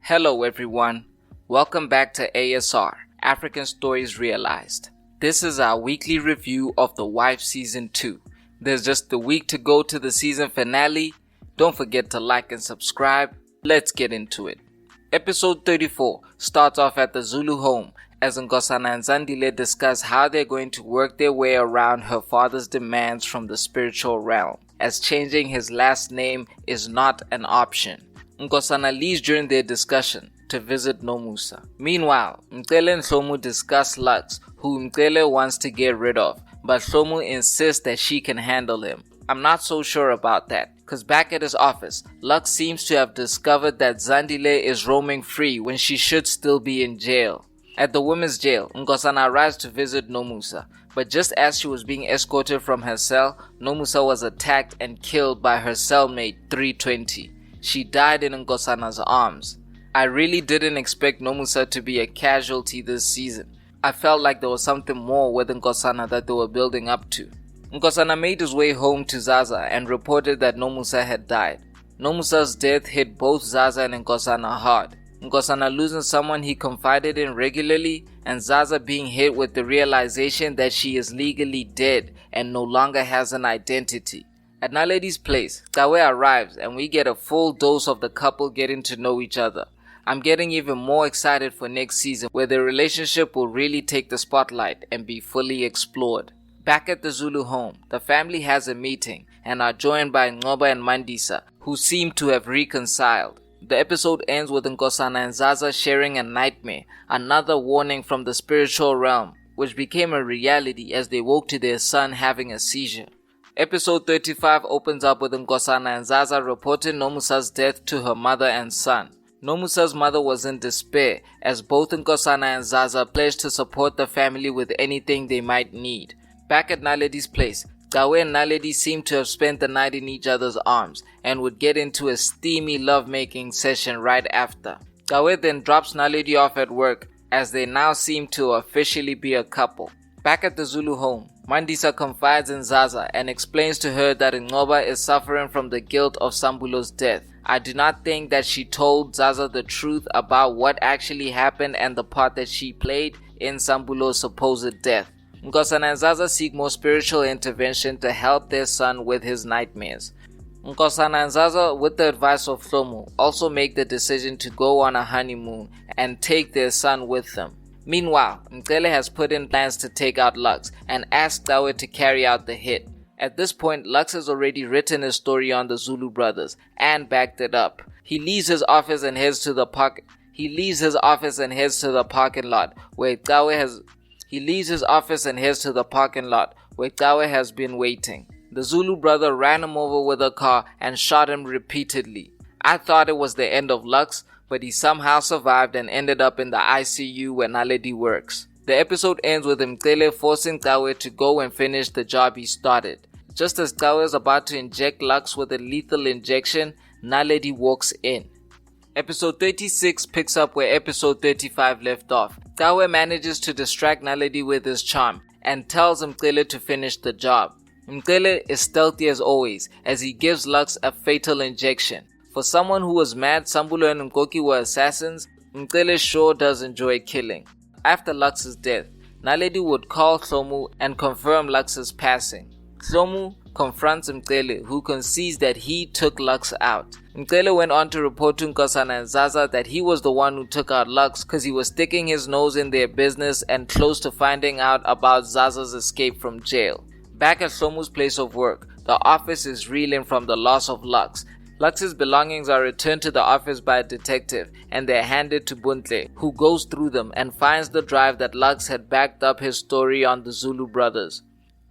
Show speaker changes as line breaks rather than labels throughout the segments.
Hello everyone, welcome back to ASR, African Stories Realized. This is our weekly review of The Wife Season 2. There's just a week to go to the season finale. Don't forget to like and subscribe. Let's get into it. Episode 34 starts off at the Zulu home as Nkosana and Zandile discuss how they're going to work their way around her father's demands from the spiritual realm, as changing his last name is not an option. Nkosana leaves during their discussion to visit Nomusa. Meanwhile, Mcele and Hlomu discuss Lux, who Mcele wants to get rid of, but Hlomu insists that she can handle him. I'm not so sure about that, cause back at his office, Lux seems to have discovered that Zandile is roaming free when she should still be in jail. At the women's jail, Nkosana arrives to visit Nomusa, but just as she was being escorted from her cell, Nomusa was attacked and killed by her cellmate 320. She died in Nkosana's arms. I really didn't expect Nomusa to be a casualty this season. I felt like there was something more with Nkosana that they were building up to. Nkosana made his way home to Zaza and reported that Nomusa had died. Nomusa's death hit both Zaza and Nkosana hard. Nkosana losing someone he confided in regularly, and Zaza being hit with the realization that she is legally dead and no longer has an identity. At Naledi's place, Tawe arrives and we get a full dose of the couple getting to know each other. I'm getting even more excited for next season where the relationship will really take the spotlight and be fully explored. Back at the Zulu home, the family has a meeting and are joined by Ngoba and Mandisa, who seem to have reconciled. The episode ends with Nkosana and Zaza sharing a nightmare, another warning from the spiritual realm, which became a reality as they woke to their son having a seizure. Episode 35 opens up with Nkosana and Zaza reporting Nomusa's death to her mother and son. Nomusa's mother was in despair as both Nkosana and Zaza pledged to support the family with anything they might need. Back at Naledi's place, Tawe and Naledi seem to have spent the night in each other's arms and would get into a steamy lovemaking session right after. Tawe then drops Naledi off at work as they now seem to officially be a couple. Back at the Zulu home, Mandisa confides in Zaza and explains to her that Ngoba is suffering from the guilt of Sambulo's death. I do not think that she told Zaza the truth about what actually happened and the part that she played in Sambulo's supposed death. Nkosana and Zaza seek more spiritual intervention to help their son with his nightmares. Nkosana and Zaza, with the advice of Hlomu, also make the decision to go on a honeymoon and take their son with them. Meanwhile, Mcele has put in plans to take out Lux and ask Tawe to carry out the hit. At this point, Lux has already written his story on the Zulu brothers and backed it up. He leaves his office and heads to the parking lot where Tawe has been waiting. The Zulu brother ran him over with a car and shot him repeatedly. I thought it was the end of Lux, but he somehow survived and ended up in the ICU where Naledi works. The episode ends with Mcele forcing Tawe to go and finish the job he started. Just as Tawe is about to inject Lux with a lethal injection, Naledi walks in. Episode 36 picks up where episode 35 left off. Tawe manages to distract Naledi with his charm and tells Mcele to finish the job. Mcele is stealthy as always as he gives Lux a fatal injection. For someone who was mad Sambulo and Nkoki were assassins, Mcele sure does enjoy killing. After Lux's death, Naledi would call Hlomu and confirm Lux's passing. Hlomu confronts Mcele, who concedes that he took Lux out. Mcele went on to report to Nkosana and Zaza that he was the one who took out Lux because he was sticking his nose in their business and close to finding out about Zaza's escape from jail. Back at Hlomu's place of work, the office is reeling from the loss of Lux. Lux's belongings are returned to the office by a detective and they're handed to Buntle, who goes through them and finds the drive that Lux had backed up his story on the Zulu brothers.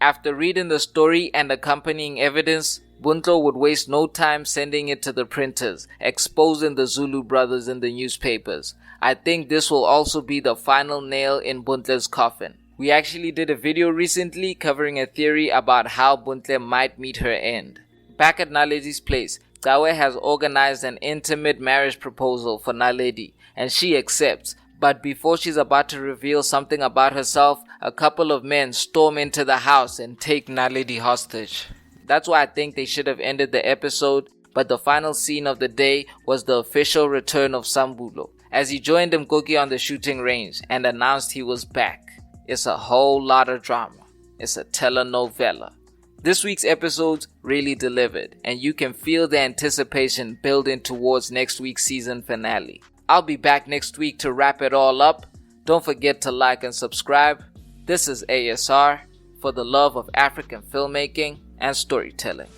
After reading the story and accompanying evidence, Buntle would waste no time sending it to the printers, exposing the Zulu brothers in the newspapers. I think this will also be the final nail in Buntle's coffin. We actually did a video recently covering a theory about how Buntle might meet her end. Back at Naledi's place, Tawe has organized an intimate marriage proposal for Naledi and she accepts, but before she's about to reveal something about herself, a couple of men storm into the house and take Naledi hostage. That's why I think they should have ended the episode, but the final scene of the day was the official return of Sambulo, as he joined Mkoki on the shooting range and announced he was back. It's a whole lot of drama. It's a telenovela. This week's episodes really delivered, and you can feel the anticipation building towards next week's season finale. I'll be back next week to wrap it all up. Don't forget to like and subscribe. This is ASR, for the love of African filmmaking and storytelling.